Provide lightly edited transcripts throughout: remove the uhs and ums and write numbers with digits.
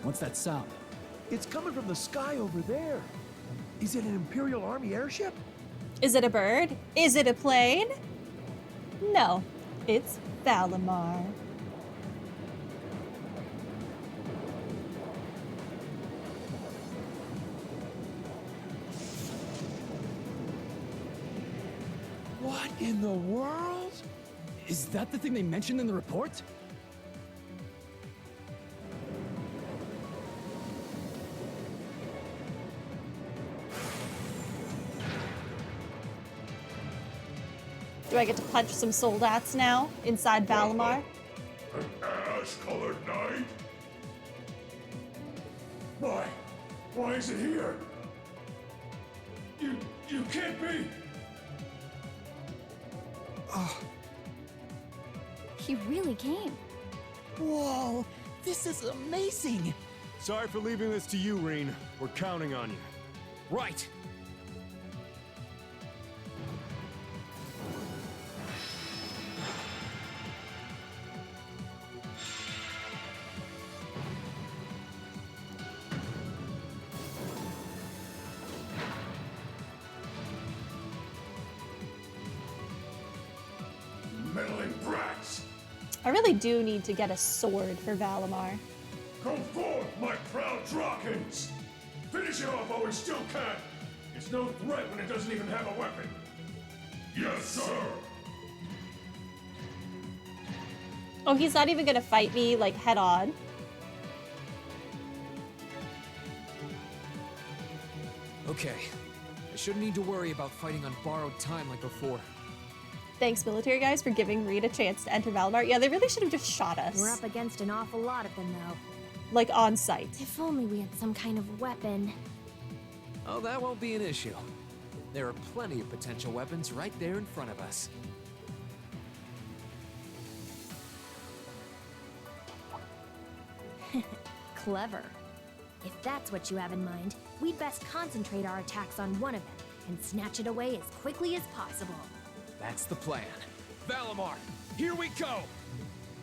What's that sound? It's coming from the sky over there. Is it an Imperial Army airship? Is it a bird? Is it a plane? No, it's Valimar. What in the world? Is that the thing they mentioned in the report? Do I get to punch some soldats now inside Valimar? An ash-colored knight? Why is it here? You can't be! He really came. Whoa, this is amazing! Sorry for leaving this to you, Reen. We're counting on you. Right! Meddling brats! I really do need to get a sword for Valimar. Come forth, my proud Drakons! Finish it off while we still can! It's no threat when it doesn't even have a weapon! Yes, sir! Oh, he's not even gonna fight me, like, head on. Okay. I shouldn't need to worry about fighting on borrowed time like before. Thanks, military guys, for giving Reed a chance to enter Valimar. Yeah, they really should have just shot us. We're up against an awful lot of them, though. Like, on sight. If only we had some kind of weapon. Oh, that won't be an issue. There are plenty of potential weapons right there in front of us. Clever. If that's what you have in mind, we'd best concentrate our attacks on one of them and snatch it away as quickly as possible. That's the plan. Valimar, here we go!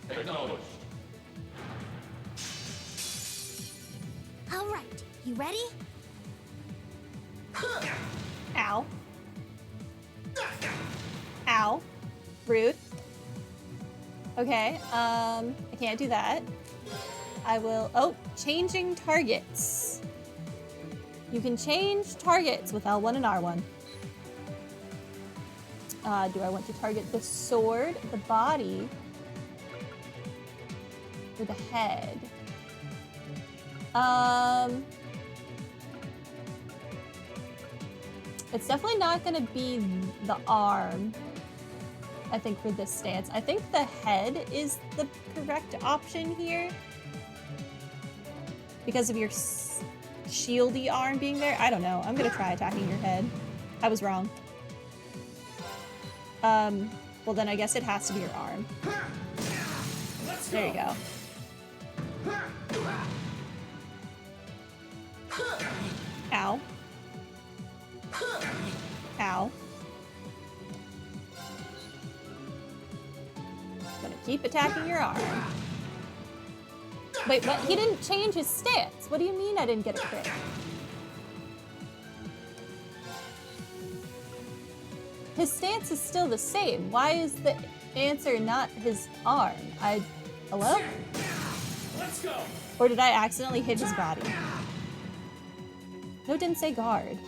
Acknowledged. All right, you ready? Ow. Ow. Rude. Okay, I can't do that. I will, oh, changing targets. You can change targets with L1 and R1. Do I want to target the sword, the body, or the head? It's definitely not gonna be the arm, I think, for this stance. I think the head is the correct option here. Because of your shieldy arm being there? I don't know. I'm gonna try attacking your head. I was wrong. Well then I guess it has to be your arm. There you go. Ow. Ow. Gonna keep attacking your arm. Wait, what? He didn't change his stance. What do you mean I didn't get a crit? His stance is still the same. Why is the answer not his arm? Hello? Let's go! Or did I accidentally hit his body? No, it didn't say guard.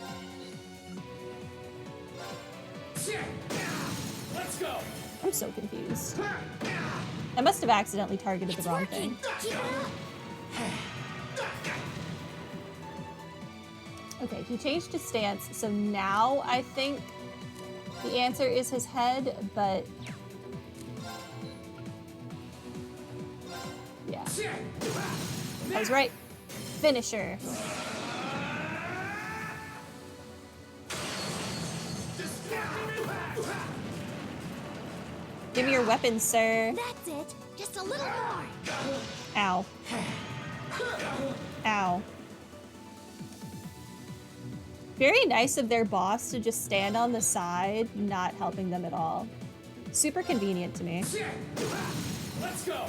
Let's go! I'm so confused. I must have accidentally targeted the wrong thing. Okay, he changed his stance, so now I think the answer is his head, but yeah. I was right. Finisher. Give me your weapon, sir. That's it. Just a little more. Ow. Ow. Very nice of their boss to just stand on the side, not helping them at all. Super convenient to me. Let's go!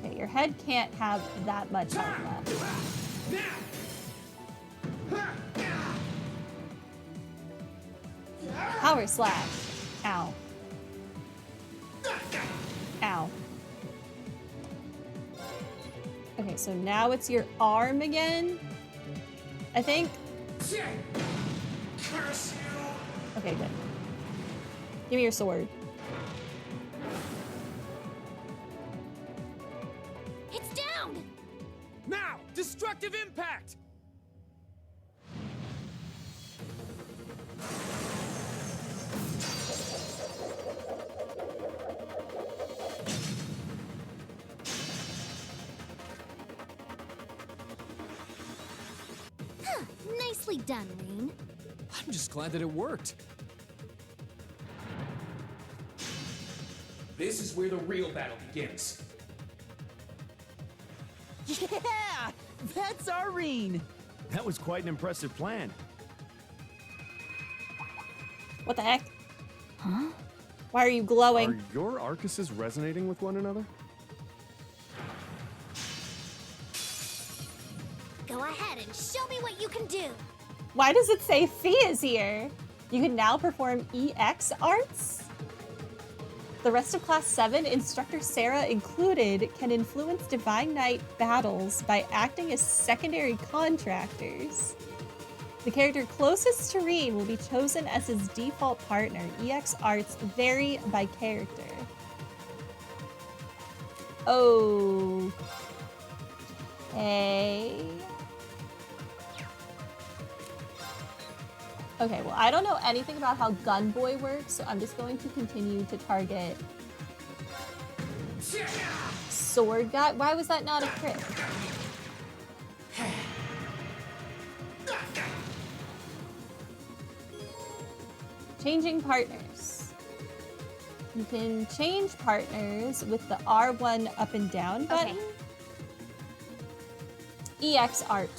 Okay, your head can't have that much health left. Power slash. Ow. Ow. Okay, so now it's your arm again. I think. Okay, good. Give me your sword. It's down! Now! Destructive impact! Nicely done, Rain. I'm just glad that it worked. This is where the real battle begins. Yeah! That's Irene! That was quite an impressive plan. What the heck? Huh? Why are you glowing? Are your Arcuses resonating with one another? Go ahead and show me what you can do. Why does it say Fee is here? You can now perform EX arts? The rest of Class 7, Instructor Sarah included, can influence Divine Knight battles by acting as secondary contractors. The character closest to Rean will be chosen as his default partner. EX arts vary by character. Okay. Okay, well, I don't know anything about how Gunboy works, so I'm just going to continue to target Sword Guy. Why was that not a crit? Changing partners. You can change partners with the R1 up and down button. EX art.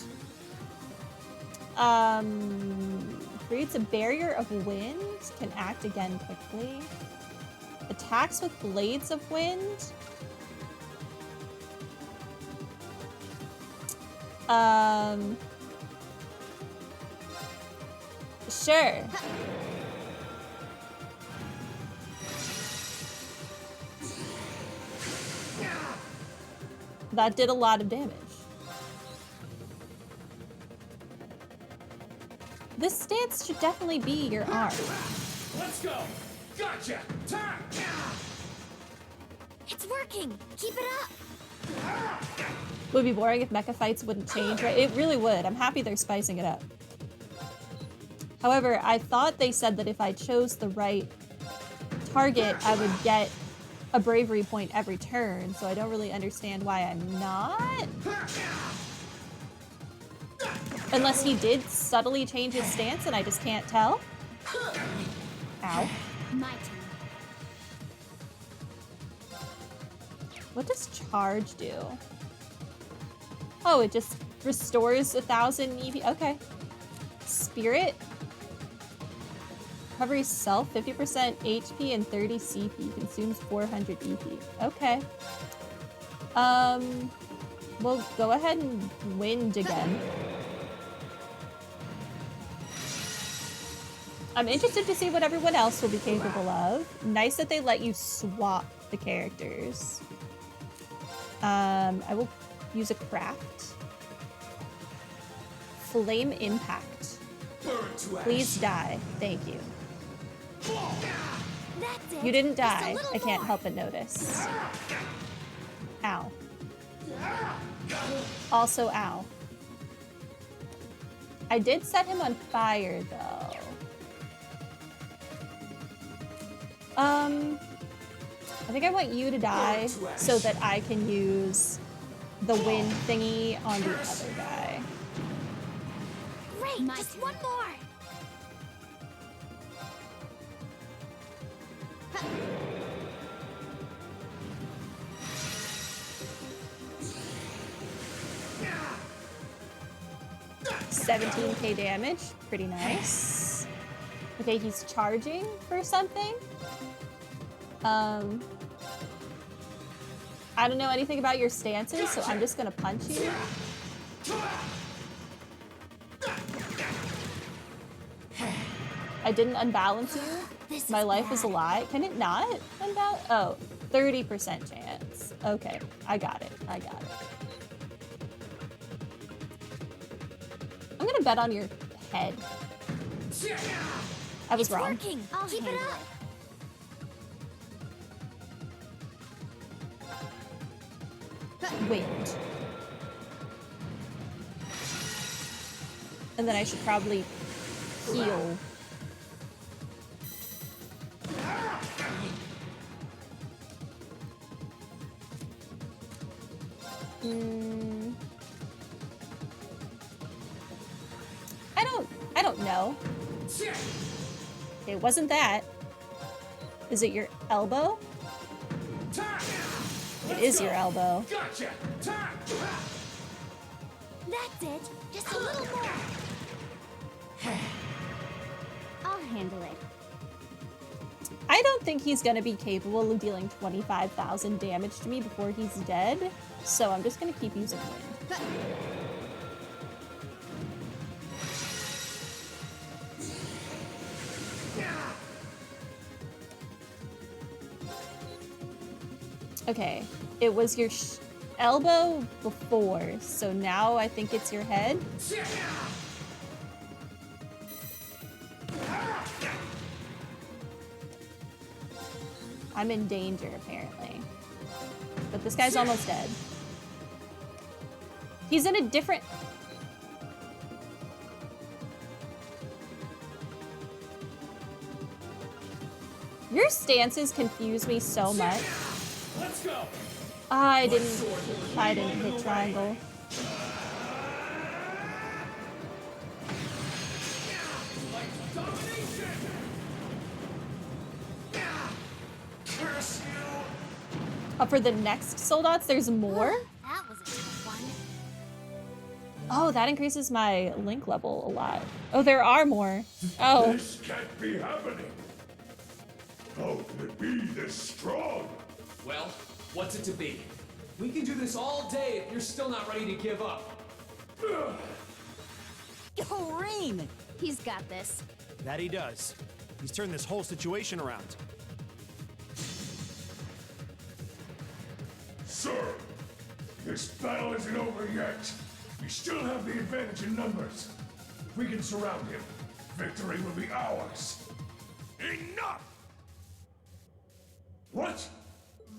Creates a barrier of wind, can act again quickly. Attacks with blades of wind. Sure. That did a lot of damage. This stance should definitely be your arm. Let's go! Gotcha! Time! It's working! Keep it up! Would be boring if mecha fights wouldn't change, right? It really would. I'm happy they're spicing it up. However, I thought they said that if I chose the right target, I would get a bravery point every turn, so I don't really understand why I'm not. Unless he did subtly change his stance and I just can't tell. Ow. My turn. What does charge do? Oh, it just restores 1,000 EP. Okay. Spirit. Recovery self, 50% HP and 30 CP. Consumes 400 EP. Okay. We'll go ahead and wind again. I'm interested to see what everyone else will be capable of. Nice that they let you swap the characters. I will use a craft. Flame Impact. Please die. Thank you. That's it. You didn't Just a die. little I can't more. help but notice. Ow. Also, ow. I did set him on fire, though. I think I want you to die so that I can use the wind thingy on the other guy. Great, just one more. Huh. 17k damage, pretty nice. Okay, he's charging for something. I don't know anything about your stances, so I'm just gonna punch you. I didn't unbalance you. My life is a lie. Can it not unbalance? Oh, 30% chance. Okay, I got it. I got it. I'm gonna bet on your head. I was wrong. Working. I'll keep it up. Wait. And then I should probably heal. I don't know. It wasn't that. Is it your elbow? It is your elbow. Gotcha! That's it. Just a little more. I'll handle it. I don't think he's gonna be capable of dealing 25,000 damage to me before he's dead, so I'm just gonna keep using wind. Okay, it was your elbow before, so now I think it's your head. I'm in danger, apparently. But this guy's almost dead. He's in a different... Your stances confuse me so much. Let's go. I didn't hit triangle. Curse you! For the next soldats, there's more? That was a tough one. Oh, that increases my link level a lot. Oh, there are more. Oh. This can't be happening. How can it be this strong? Well, what's it to be? We can do this all day if you're still not ready to give up. Yo, Rain! He's got this. That he does. He's turned this whole situation around. Sir, this battle isn't over yet. We still have the advantage in numbers. If we can surround him, victory will be ours. Enough! What?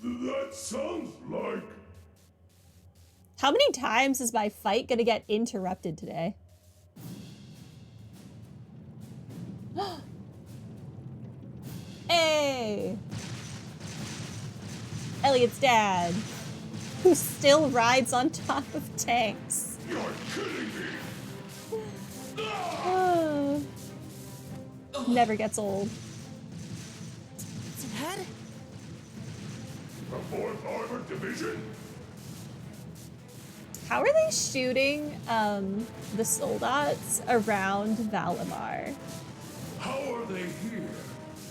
That sounds like... How many times is my fight gonna get interrupted today? Hey! Elliot's dad, who still rides on top of tanks. You're kidding me! Oh. Never gets old. It's your head? The 4th Armored Division? How are they shooting the soldats around Valimar? How are they here?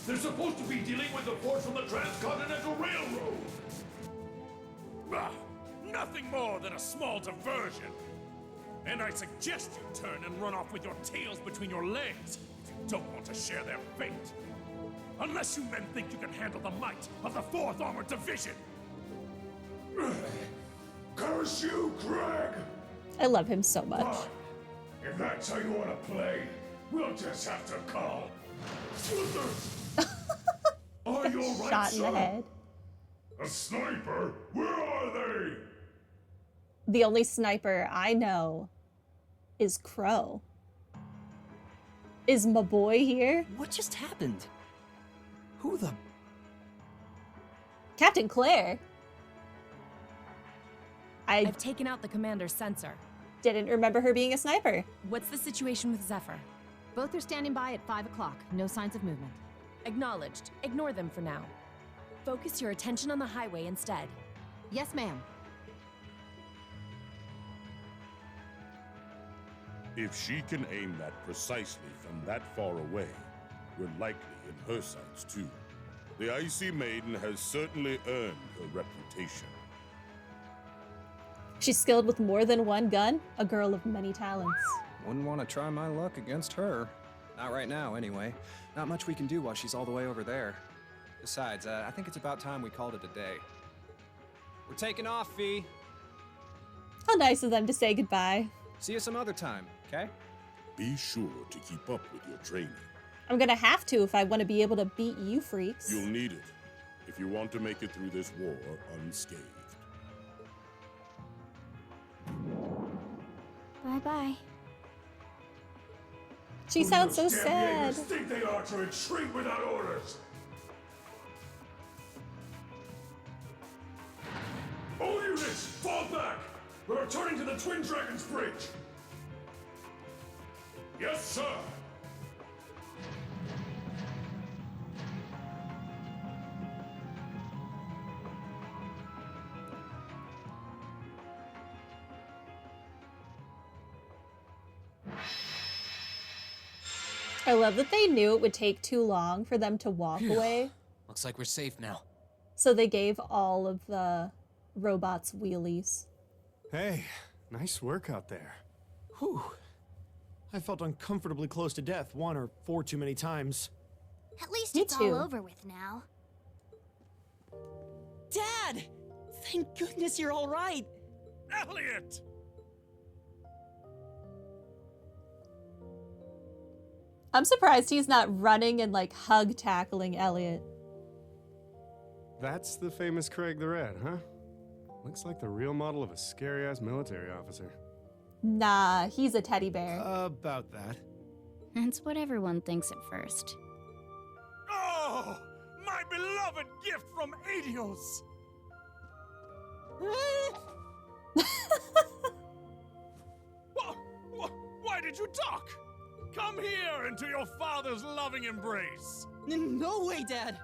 They're supposed to be dealing with the force from the Transcontinental Railroad. Ah, nothing more than a small diversion. And I suggest you turn and run off with your tails between your legs if you don't want to share their fate. Unless you men think you can handle the might of the 4th Armored Division. Curse you, Greg! I love him so much. Fine. If that's how you want to play, we'll just have to call. Are you all right, Shot in the son? head. A sniper? Where are they? The only sniper I know is Crow. Is my boy here? What just happened? Who the... Captain Claire. I I've taken out the commander's sensor. didn't remember her being a sniper. What's the situation with Zephyr? Both are standing by at 5 o'clock. No signs of movement. Acknowledged. Ignore them for now. Focus your attention on the highway instead. Yes, ma'am. If she can aim that precisely from that far away, we're likely in her sights too. The Icy Maiden has certainly earned her reputation. She's skilled with more than one gun, a girl of many talents. Wouldn't want to try my luck against her. Not right now, anyway. Not much we can do while she's all the way over there. Besides, I think it's about time we called it a day. We're taking off, Fee. How nice of them to say goodbye. See you some other time, okay? Be sure to keep up with your training. I'm gonna have to if I want to be able to beat you freaks. You'll need it if you want to make it through this war unscathed. Bye-bye. She sounds so Who those damn sad. Jaegers think they are to retreat without orders? All units, fall back! We're returning to the Twin Dragons Bridge! Yes, sir! I love that they knew it would take too long for them to walk away, Looks like we're safe now. so they gave all of the robots wheelies. Hey, nice work out there. Whew. I felt uncomfortably close to death 1 or 4 too many times. At least Me it's too. all over with now. Dad! Thank goodness you're all right. Elliot! I'm surprised he's not running and like hug tackling Elliot. That's the famous Craig the Red, huh? Looks like the real model of a scary-ass military officer. Nah, he's a teddy bear. About that. That's what everyone thinks at first. Oh! My beloved gift from Adios! Why did you talk? Come here into your father's loving embrace. No way, Dad.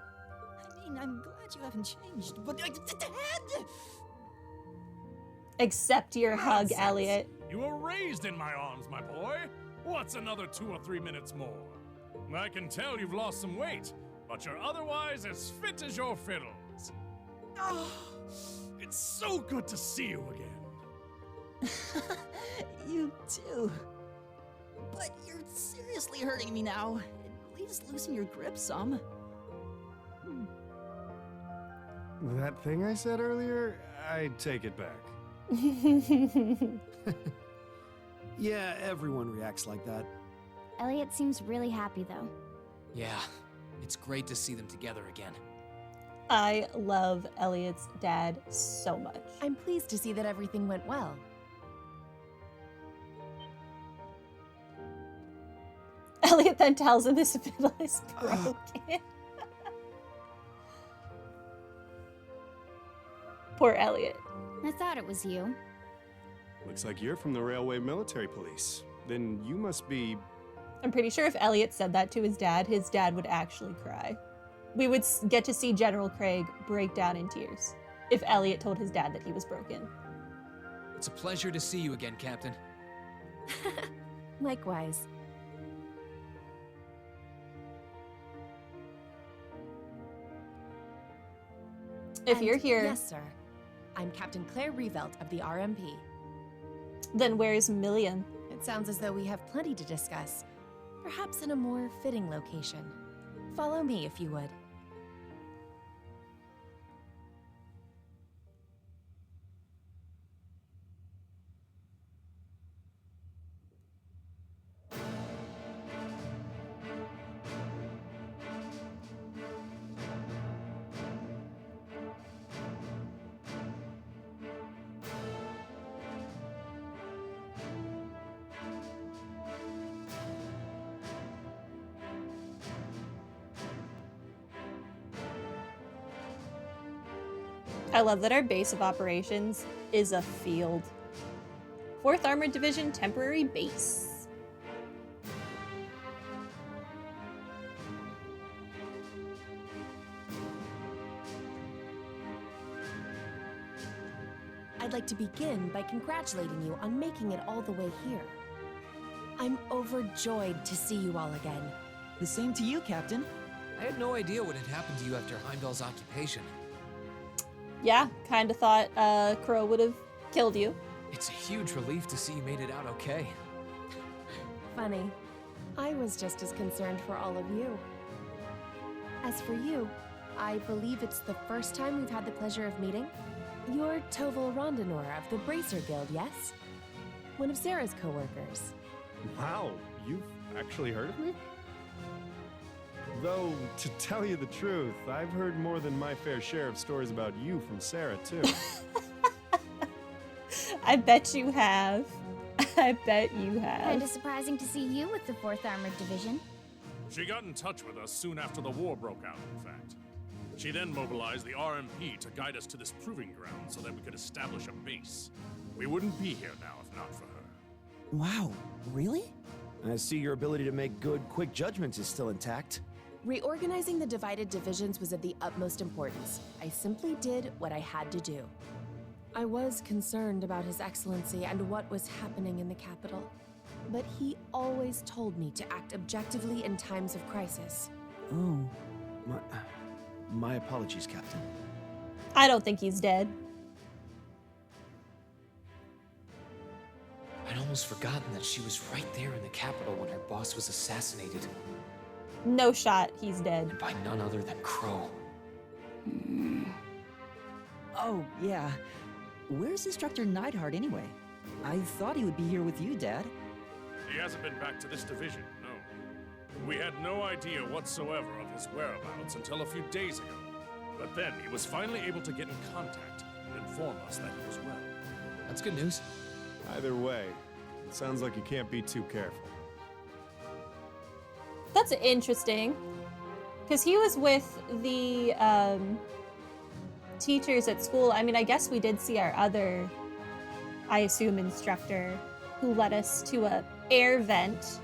I mean, I'm glad you haven't changed, but Dad! Accept your hug, Nonsense. Elliot. You were raised in my arms, my boy. What's another 2 or 3 minutes more? I can tell you've lost some weight, but you're otherwise as fit as your fiddles. Oh, it's so good to see you again. You too. But you're seriously hurting me now. At least loosen your grip some. That thing I said earlier, I take it back. Yeah, everyone reacts like that. Elliot seems really happy, though. Yeah, it's great to see them together again. I love Elliot's dad so much. I'm pleased to see that everything went well. Elliot then tells him his fiddle is broken. Poor Elliot. I thought it was you. Looks like you're from the Railway Military Police. Then you must be... I'm pretty sure if Elliot said that to his dad would actually cry. We would get to see General Craig break down in tears if Elliot told his dad that he was broken. It's a pleasure to see you again, Captain. Likewise. If And you're here, Yes, sir. I'm Captain Claire Revelt of the RMP. then where's Million? It sounds as though we have plenty to discuss. Perhaps in a more fitting location. Follow me if you would. I love that our base of operations is a field. 4th Armored Division Temporary Base. I'd like to begin by congratulating you on making it all the way here. I'm overjoyed to see you all again. The same to you, Captain. I had no idea what had happened to you after Heimdall's occupation. Yeah, kind of thought Crow would have killed you. It's a huge relief to see you made it out okay. Funny. I was just as concerned for all of you. As for you, I believe it's the first time we've had the pleasure of meeting. You're Toval Rondinor of the Bracer Guild, yes? One of Sarah's co-workers. Wow, you've actually heard of me? Though, to tell you the truth, I've heard more than my fair share of stories about you from Sarah, too. I bet you have. I bet you have. Kinda surprising to see you with the 4th Armored Division. She got in touch with us soon after the war broke out, in fact. She then mobilized the RMP to guide us to this proving ground so that we could establish a base. We wouldn't be here now if not for her. Wow, really? I see your ability to make good, quick judgments is still intact. Reorganizing the divided divisions was of the utmost importance. I simply did what I had to do. I was concerned about His Excellency and what was happening in the capital, but he always told me to act objectively in times of crisis. Oh. My apologies, Captain. I don't think he's dead. I'd almost forgotten that she was right there in the capital when her boss was assassinated. No shot, he's dead. And by none other than Crow. Oh, yeah. Where's Instructor Neidhart anyway? I thought he would be here with you, Dad. He hasn't been back to this division, no. We had no idea whatsoever of his whereabouts until a few days ago. But then he was finally able to get in contact and inform us that he was well. That's good news. Either way, it sounds like you can't be too careful. That's interesting. Because he was with the teachers at school. I mean, I guess we did see our other, I assume, instructor who led us to a air vent.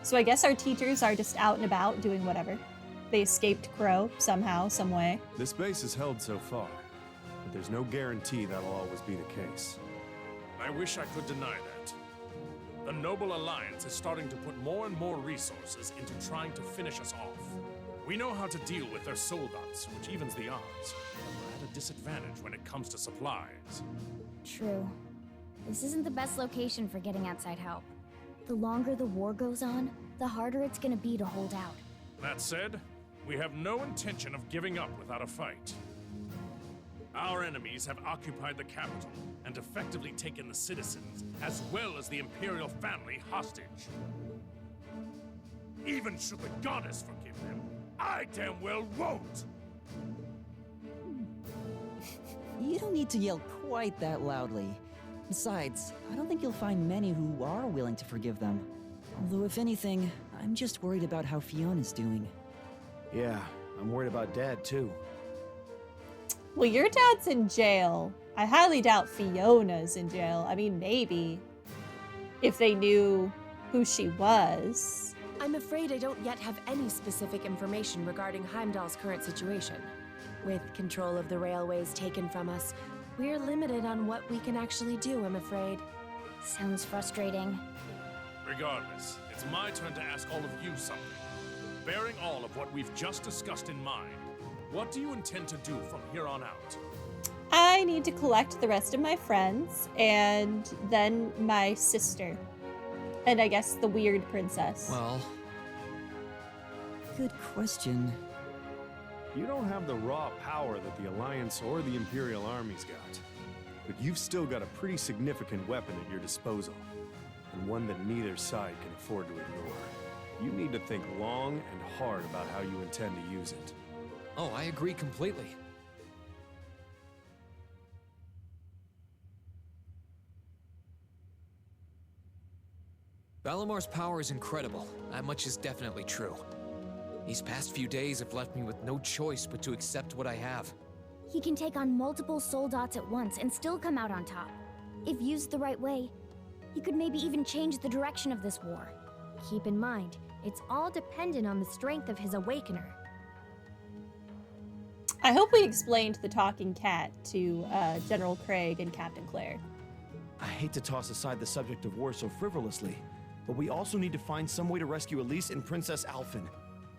So I guess our teachers are just out and about doing whatever. They escaped Crow somehow, some way. This base is held so far, but there's no guarantee that'll always be the case. I wish I could deny that. The Noble Alliance is starting to put more and more resources into trying to finish us off. We know how to deal with their soldats, which evens the odds. But we're at a disadvantage when it comes to supplies. True. This isn't the best location for getting outside help. The longer the war goes on, the harder it's gonna be to hold out. That said, we have no intention of giving up without a fight. Our enemies have occupied the capital and effectively taken the citizens, as well as the Imperial family, hostage. Even should the goddess forgive them, I damn well won't! You don't need to yell quite that loudly. Besides, I don't think you'll find many who are willing to forgive them. Although, if anything, I'm just worried about how Fiona's doing. Yeah, I'm worried about Dad, too. Well, your dad's in jail. I highly doubt Fiona's in jail. I mean, maybe. If they knew who she was. I'm afraid I don't yet have any specific information regarding Heimdall's current situation. With control of the railways taken from us, we're limited on what we can actually do, I'm afraid. Sounds frustrating. Regardless, it's my turn to ask all of you something. Bearing all of what we've just discussed in mind, what do you intend to do from here on out? I need to collect the rest of my friends, and then my sister. And I guess the weird princess. Well... Good question. You don't have the raw power that the Alliance or the Imperial armies got. But you've still got a pretty significant weapon at your disposal. And one that neither side can afford to ignore. You need to think long and hard about how you intend to use it. Oh, I agree completely. Valamar's power is incredible. That much is definitely true. These past few days have left me with no choice but to accept what I have. He can take on multiple soldats at once and still come out on top. If used the right way, he could maybe even change the direction of this war. Keep in mind, it's all dependent on the strength of his Awakener. I hope we explained the talking cat to General Craig and Captain Claire. I hate to toss aside the subject of war so frivolously, but we also need to find some way to rescue Elise and Princess Alphen.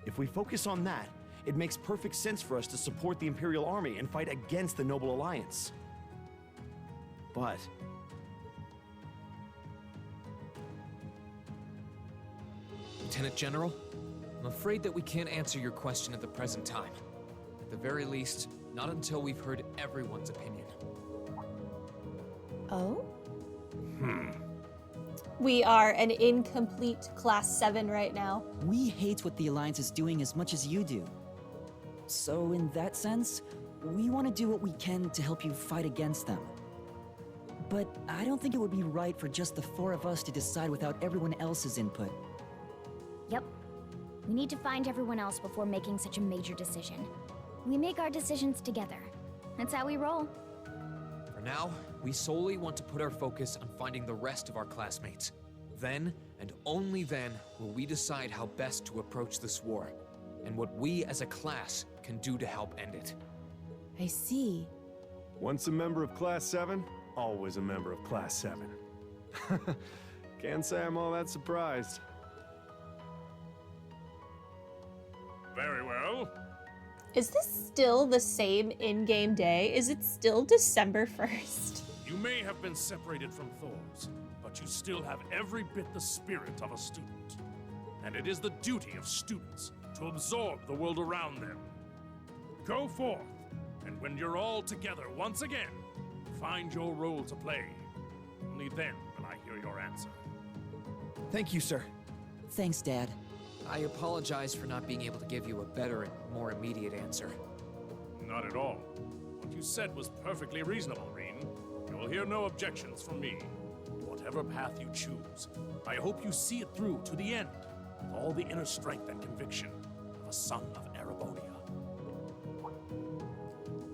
If we focus on that, it makes perfect sense for us to support the Imperial Army and fight against the Noble Alliance. but... Lieutenant General, I'm afraid that we can't answer your question at the present time. At the very least, not until we've heard everyone's opinion. Oh? We are an incomplete Class 7 right now. We hate what the Alliance is doing as much as you do. So, in that sense, we want to do what we can to help you fight against them. But I don't think it would be right for just the 4 of us to decide without everyone else's input. Yep. We need to find everyone else before making such a major decision. We make our decisions together. That's how we roll. For now, we solely want to put our focus on finding the rest of our classmates. Then, and only then, will we decide how best to approach this war, and what we as a class can do to help end it. I see. Once a member of Class 7, always a member of Class 7. Can't say I'm all that surprised. Very well. Is this still the same in-game day? Is it still December 1st? You may have been separated from Thors, but you still have every bit the spirit of a student. And it is the duty of students to absorb the world around them. Go forth, and when you're all together once again, find your role to play. Only then will I hear your answer. Thank you, sir. Thanks, Dad. I apologize for not being able to give you a better and more immediate answer. Not at all. What you said was perfectly reasonable, Reen. You will hear no objections from me. Whatever path you choose, I hope you see it through to the end, with all the inner strength and conviction of a son of Erebonia.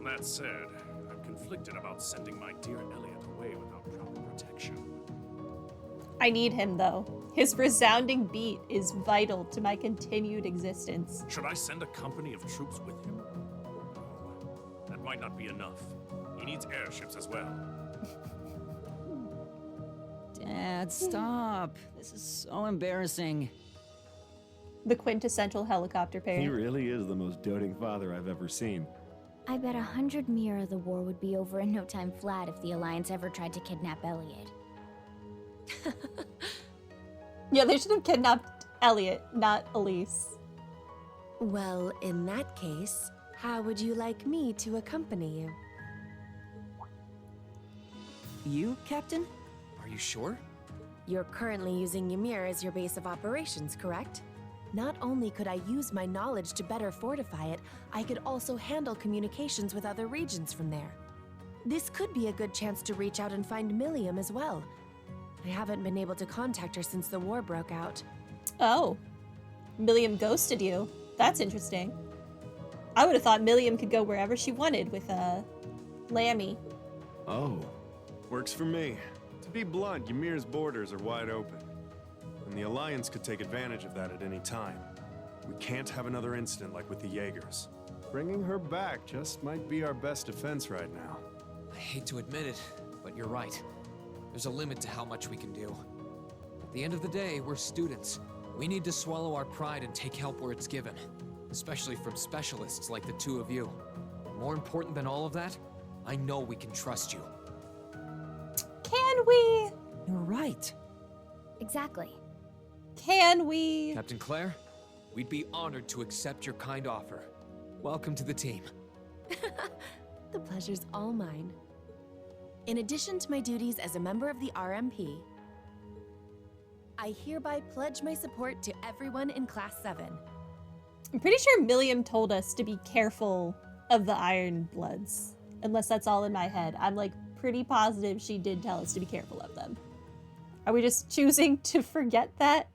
That said, I'm conflicted about sending my dear Elliot away without proper protection. I need him, though. His resounding beat is vital to my continued existence. Should I send a company of troops with him? That might not be enough. He needs airships as well. Dad, stop. This is so embarrassing. The quintessential helicopter He parent. really is the most doting father I've ever seen. I bet 100 Mir of the war would be over in no time flat if the Alliance ever tried to kidnap Elliot. Yeah, they should have kidnapped Elliot, not Elise. Well, in that case, how would you like me to accompany you? You, Captain? Are you sure? You're currently using Ymir as your base of operations, correct? Not only could I use my knowledge to better fortify it, I could also handle communications with other regions from there. This could be a good chance to reach out and find Milliam as well. I haven't been able to contact her since the war broke out. Oh. Milliam ghosted you. That's interesting. I would have thought Milliam could go wherever she wanted with, Lammy. Oh, works for me. To be blunt, Ymir's borders are wide open. And the Alliance could take advantage of that at any time. We can't have another incident like with the Jaegers. Bringing her back just might be our best defense right now. I hate to admit it, but you're right. There's a limit to how much we can do. At the end of the day, we're students. We need to swallow our pride and take help where it's given. Especially from specialists like the two of you. More important than all of that, I know we can trust you. Can we? You're right. Exactly. Can we? Captain Claire, we'd be honored to accept your kind offer. Welcome to the team. The pleasure's all mine. In addition to my duties as a member of the RMP, I hereby pledge my support to everyone in Class 7. I'm pretty sure Milliam told us to be careful of the Iron Bloods. Unless that's all in my head. I'm like pretty positive she did tell us to be careful of them. Are we just choosing to forget that?